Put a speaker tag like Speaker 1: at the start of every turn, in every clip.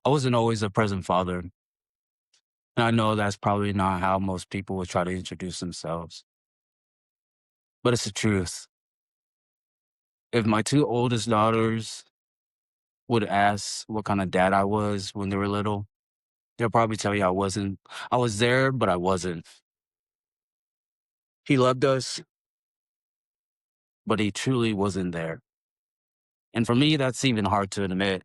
Speaker 1: I wasn't always a present father. And I know that's probably not how most people would try to introduce themselves, but it's the truth. If my two oldest daughters would ask what kind of dad I was when they were little, they'll probably tell you I wasn't. I was there, but I wasn't. He loved us, but he truly wasn't there. And for me, that's even hard to admit.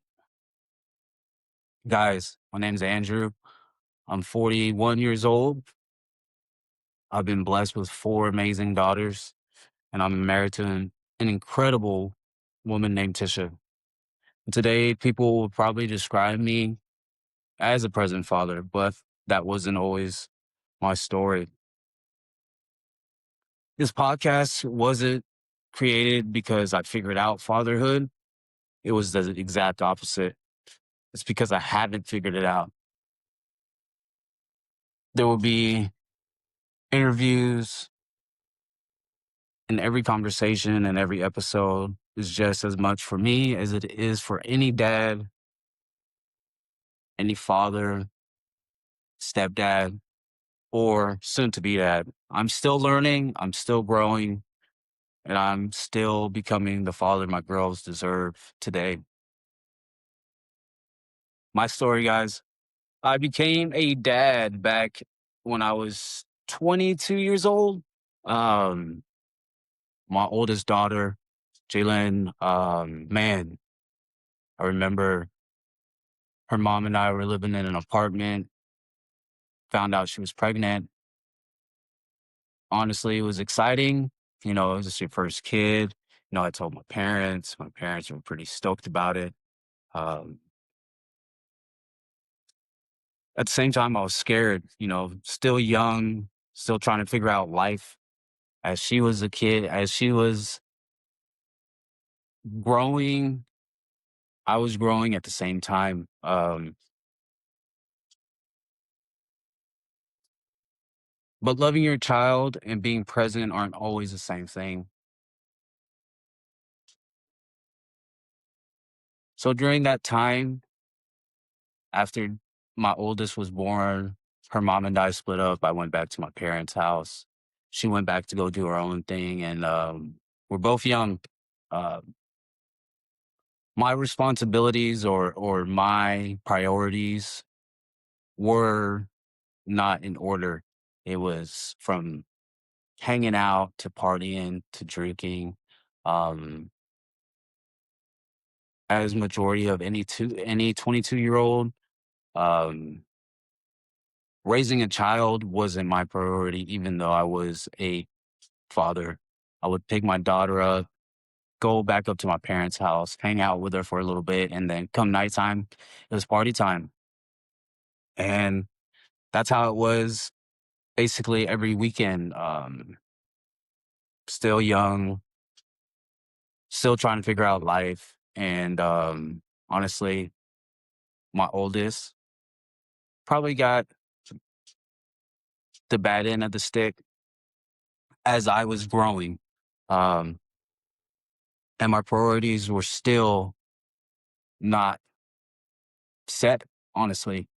Speaker 1: Guys, my name's Andrew. I'm 41 years old. I've been blessed with four amazing daughters, and I'm married to an incredible woman named Tisha. Today, people will probably describe me as a present father, but that wasn't always my story. This podcast wasn't created because I figured out fatherhood. It was the exact opposite. It's because I haven't figured it out. There will be interviews, and every conversation and every episode is just as much for me as it is for any dad, any father, stepdad, or soon to be dad. I'm still learning, I'm still growing, and I'm still becoming the father my girls deserve today. My story, guys, I became a dad back when I was 22 years old. Um, my oldest daughter, Jalen, man, I remember her mom and I were living in an apartment, found out she was pregnant. Honestly, it was exciting. It was just your first kid. I told my parents. My parents were pretty stoked about it. Um, at the same time, I was scared, still young, still trying to figure out life. As she was a kid, as she was growing, I was growing at the same time. But loving your child and being present aren't always the same thing. So during that time, after my oldest was born, her mom and I split up. I went back to my parents' house. She went back to go do her own thing, and we're both young. Uh, my responsibilities or my priorities were not in order. It was from hanging out to partying to drinking. Um, as majority of any 22-year-old, um, raising a child wasn't my priority, even though I was a father. I would pick my daughter up, go back up to my parents' house, hang out with her for a little bit, and then come nighttime, it was party time. And that's how it was basically every weekend. Still young, still trying to figure out life. And honestly, my oldest probably got the bad end of the stick as I was growing. Um, and my priorities were still not set, honestly.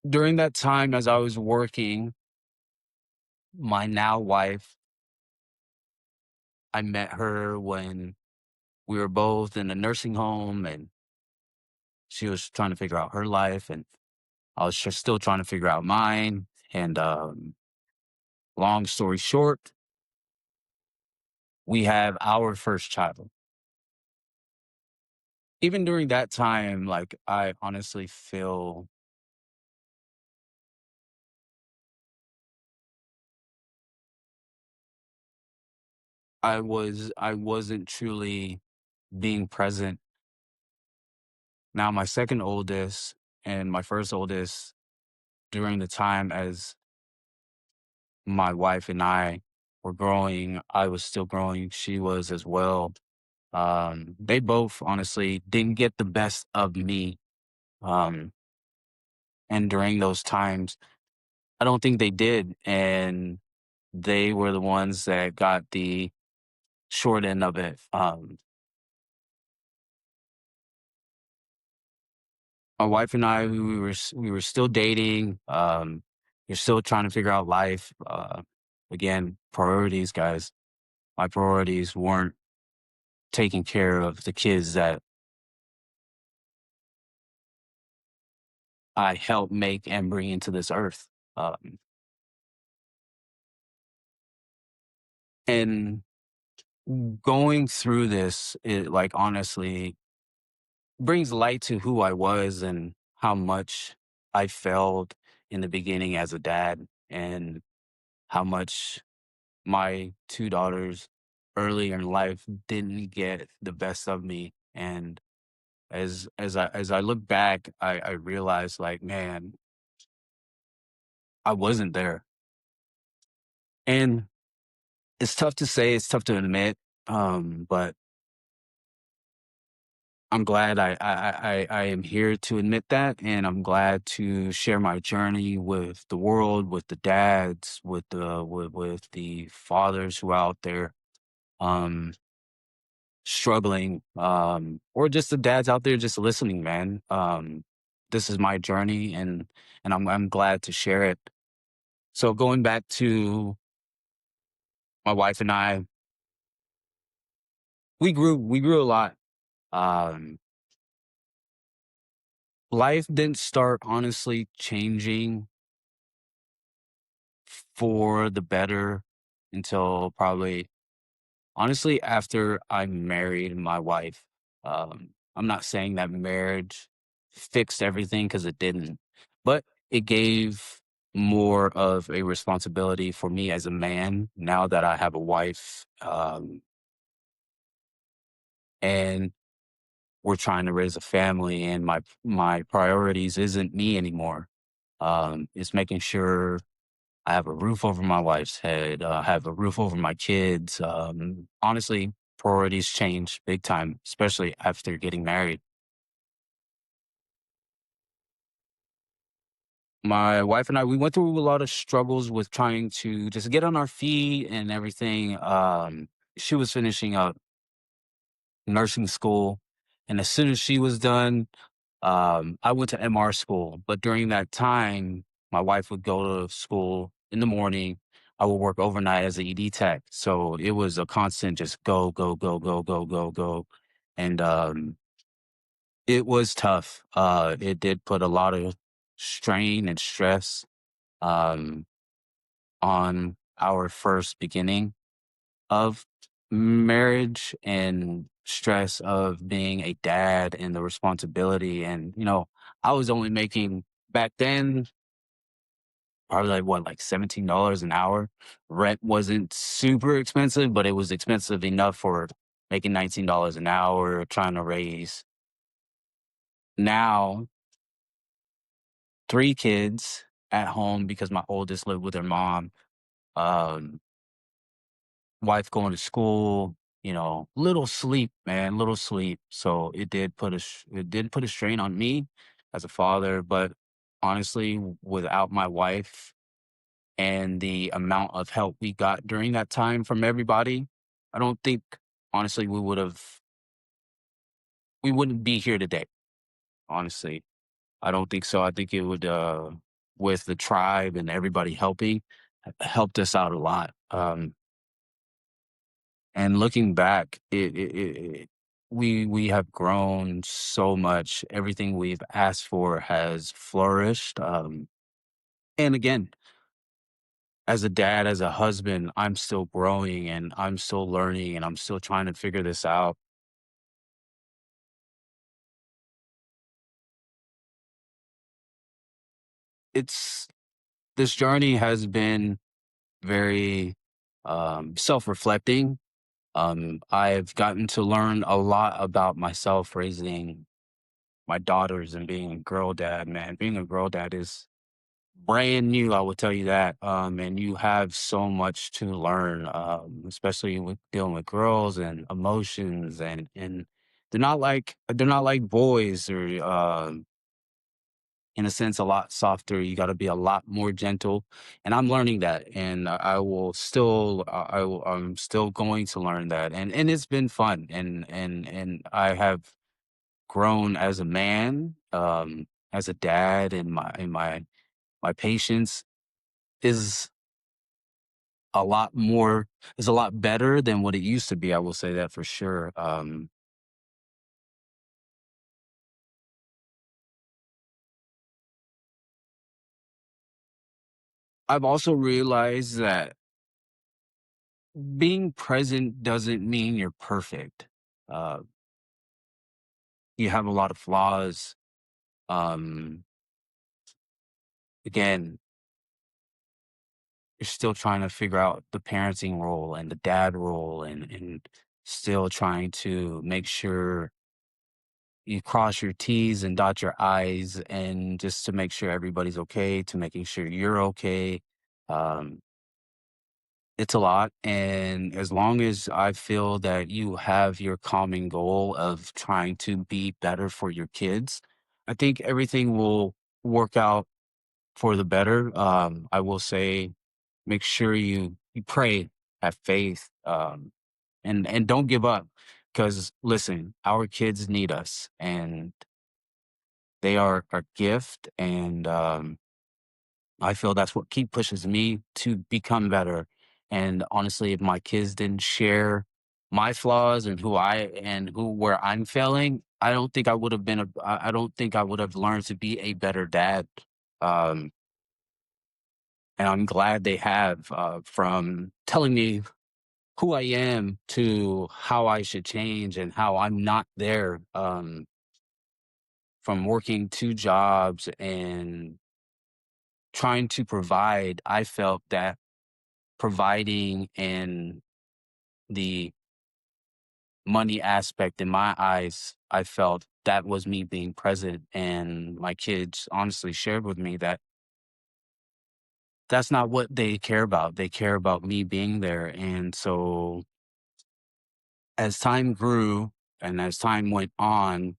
Speaker 1: During that time, as I was working, my now wife, I met her when we were both in a nursing home and she was trying to figure out her life and I was just still trying to figure out mine. And long story short, we have our first child. Even during that time, like I honestly feel I wasn't truly being present. Now my second oldest and my first oldest during the time as my wife and I were growing, I was still growing, she was as well. They both honestly didn't get the best of me. Um, and during those times, I don't think they did. And they were the ones that got the short end of it. My wife and I, we were still dating. We're still trying to figure out life. Again, priorities, guys. My priorities weren't taking care of the kids that I helped make and bring into this earth. Um, and going through this, it like honestly brings light to who I was and how much I failed in the beginning as a dad, and how much my two daughters earlier in life didn't get the best of me. And as I look back, I realized like, man, I wasn't there. And it's tough to say, it's tough to admit, but I'm glad I am here to admit that, and I'm glad to share my journey with the world, with the dads, with the fathers who are out there um, struggling, or just the dads out there just listening. Man, this is my journey, and I'm glad to share it. So going back to my wife and I, we grew a lot. Um, Life didn't start honestly changing for the better until probably honestly after I married my wife. I'm not saying that marriage fixed everything because it didn't, but it gave more of a responsibility for me as a man now that I have a wife, and we're trying to raise a family, and my priorities isn't me anymore. It's making sure I have a roof over my wife's head, have a roof over my kids. Honestly, priorities change big time, especially after getting married. My wife and I, we went through a lot of struggles with trying to just get on our feet and everything. She was finishing up nursing school, and as soon as she was done, I went to MR school. But during that time, my wife would go to school in the morning. I would work overnight as an ED tech. So it was a constant just go, go, go, go, go, go, go. And it was tough. It did put a lot of strain and stress um, on our first beginning of marriage, and stress of being a dad and the responsibility. And, I was only making back then probably like what, like $17 an hour. Rent wasn't super expensive, but it was expensive enough for making $19 an hour, trying to raise now three kids at home because my oldest lived with her mom. Um, Wife going to school, little sleep, man, little sleep. So it did put a strain on me as a father, but honestly, without my wife and the amount of help we got during that time from everybody, I don't think honestly we wouldn't be here today. Honestly, I don't think so. I think it would with the tribe and everybody helping helped us out a lot. And looking back, we have grown so much. Everything we've asked for has flourished. And again, as a dad, as a husband, I'm still growing and I'm still learning and I'm still trying to figure this out. It's This journey has been very self-reflecting. I've gotten to learn a lot about myself raising my daughters and being a girl dad. Man, being a girl dad is brand new, I will tell you that. And you have so much to learn, especially with dealing with girls and emotions, and they're not like boys, or in a sense, a lot softer. You got to be a lot more gentle, and I'm learning that, and I will still, I'm still going to learn that, and it's been fun, and I have grown as a man, as a dad, and my patience is a lot more is a lot better than what it used to be. I will say that for sure. I've also realized that being present doesn't mean you're perfect. Uh, you have a lot of flaws. Um, Again, you're still trying to figure out the parenting role and the dad role, and still trying to make sure you cross your T's and dot your I's, and just to make sure everybody's okay, to making sure you're okay. Um, it's a lot. And as long as I feel that you have your common goal of trying to be better for your kids, I think everything will work out for the better. I will say, make sure you pray, have faith, and don't give up. Because listen, our kids need us, and they are our gift. And I feel that's what keep pushes me to become better. And honestly, if my kids didn't share my flaws and who where I'm failing, I don't think I would have been I don't think I would have learned to be a better dad. Um, and I'm glad they have, from telling me who I am to how I should change and how I'm not there. From working two jobs and trying to provide, I felt that providing and the money aspect in my eyes, I felt that was me being present. And my kids honestly shared with me that that's not what they care about. They care about me being there. And so as time grew and as time went on,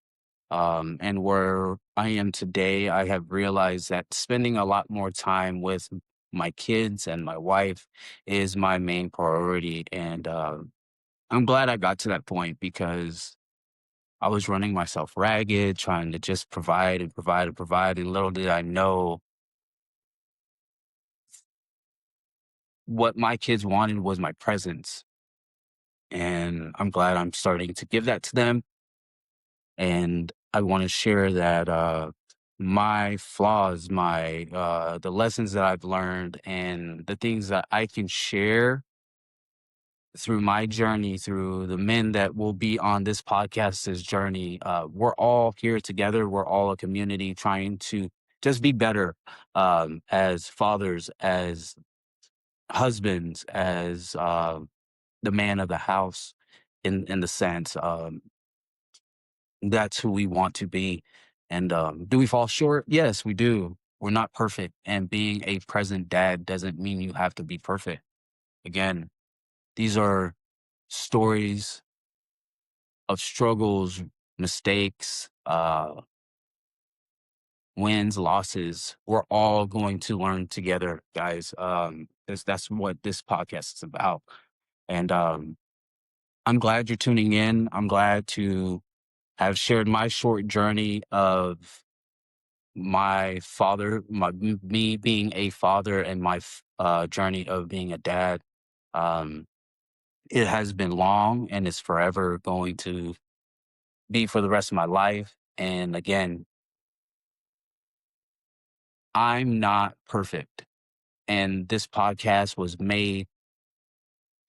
Speaker 1: and where I am today, I have realized that spending a lot more time with my kids and my wife is my main priority. And I'm glad I got to that point, because I was running myself ragged, trying to just provide and provide and provide. And little did I know, what my kids wanted was my presence. And I'm glad I'm starting to give that to them. And I want to share that, my flaws, the lessons that I've learned, and the things that I can share through my journey, through the men that will be on this podcast's journey. We're all here together. We're all a community trying to just be better, as fathers, as husbands, as the man of the house. In the sense, that's who we want to be. And do we fall short? Yes, we do. We're not perfect, and being a present dad doesn't mean you have to be perfect. Again, these are stories of struggles, mistakes, wins, losses. We're all going to learn together, guys. That's what this podcast is about. And I'm glad you're tuning in. I'm glad to have shared my short journey of my father, me being a father, and my journey of being a dad. Um, it has been long, and it's forever going to be for the rest of my life. And again, I'm not perfect. And this podcast was made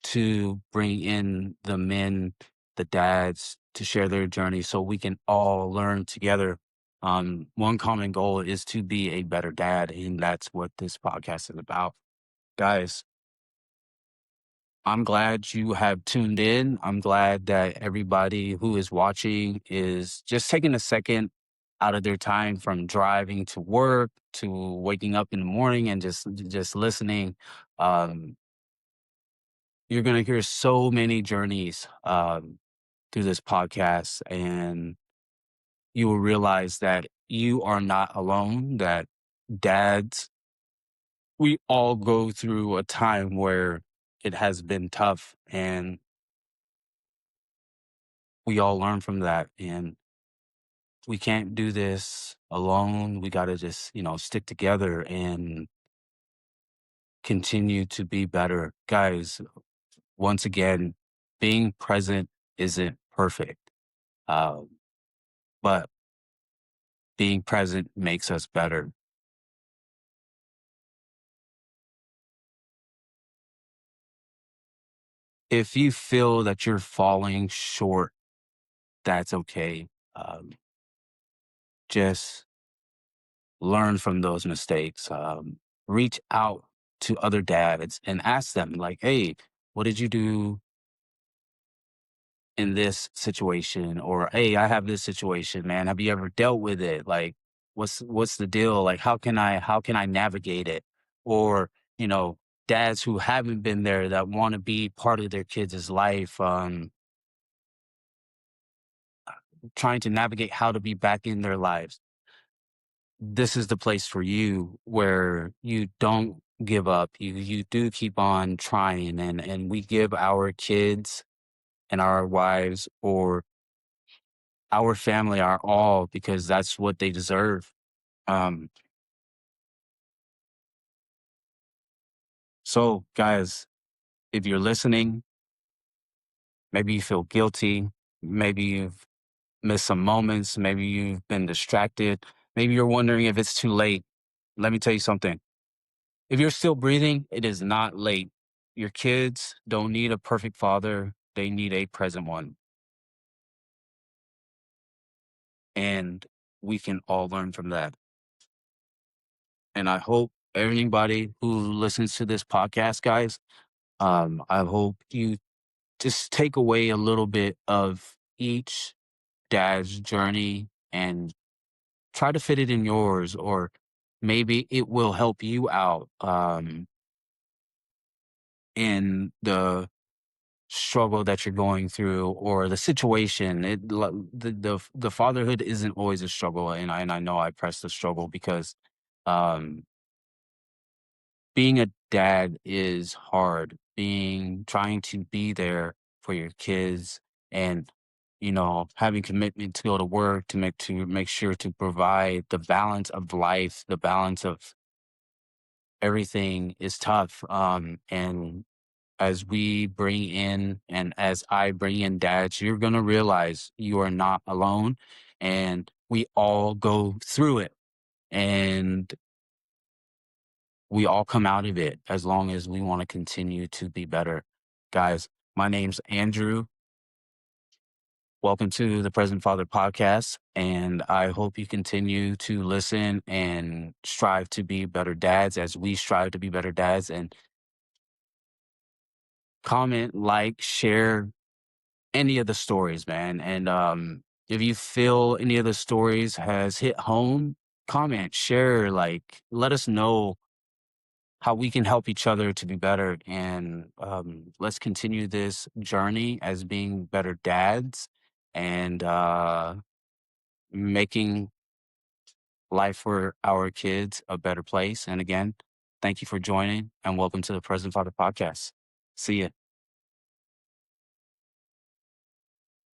Speaker 1: to bring in the men, the dads, to share their journey so we can all learn together. One common goal is to be a better dad. And that's what this podcast is about. Guys, I'm glad you have tuned in. I'm glad that everybody who is watching is just taking a second out of their time, from driving to work to waking up in the morning, and just listening. Um, you're gonna hear so many journeys, through this podcast, and you will realize that you are not alone, that dads, we all go through a time where it has been tough, and we all learn from that. And we can't do this alone. We got to just, stick together and continue to be better. Guys, once again, being present isn't perfect, uh, but being present makes us better. If you feel that you're falling short, that's okay. Um, just learn from those mistakes. Reach out to other dads and ask them, like, hey, what did you do in this situation? Or hey, I have this situation, man. Have you ever dealt with it? Like, what's the deal? Like, how can I navigate it? Or, you know, dads who haven't been there that want to be part of their kids' life, trying to navigate how to be back in their lives. This is the place for you where you don't give up. You do keep on trying, and we give our kids and our wives or our family our all because that's what they deserve. Um, so guys, if you're listening, maybe you feel guilty, maybe you've missed some moments, maybe you've been distracted, maybe you're wondering if it's too late. Let me tell you something. If you're still breathing, it is not late. Your kids don't need a perfect father, they need a present one. And we can all learn from that. And I hope everybody who listens to this podcast, guys, I hope you just take away a little bit of each dad's journey and try to fit it in yours, or maybe it will help you out in the struggle that you're going through or the situation. The fatherhood isn't always a struggle, and I know I press the struggle because um being a dad is hard. Being trying to be there for your kids and having commitment to go to work to make sure to provide the balance of life, the balance of everything is tough. And as we bring in and as I bring in dads, you're going to realize you are not alone and we all go through it and we all come out of it as long as we want to continue to be better. Guys, my name's Andrew. Welcome to the Present Father podcast. And I hope you continue to listen and strive to be better dads as we strive to be better dads. And comment, like, share any of the stories, man. And if you feel any of the stories has hit home, comment, share, like, let us know how we can help each other to be better. And let's continue this journey as being better dads and making life for our kids a better place. And again, thank you for joining and welcome to the Present Father podcast. See ya.